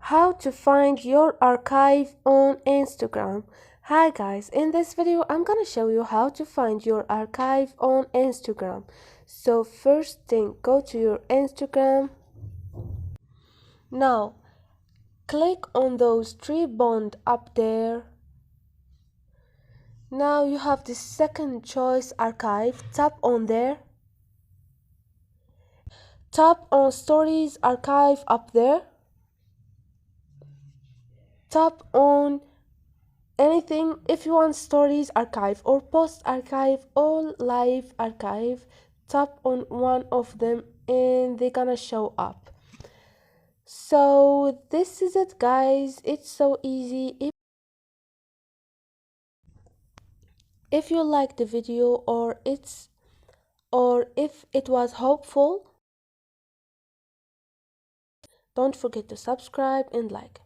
How to find your archive on Instagram. Hi guys, in this video I'm gonna show you how to find your archive on Instagram. So first thing, go to your Instagram. Now click on those three bonds up there. Now you have the second choice, archive. Tap on there. Tap on stories archive up there. Tap on anything. If you want stories archive or post archive or live archive, tap on one of them and they're gonna show up. So this is it guys, it's so easy. If you like the video or if it was helpful, don't forget to subscribe and like.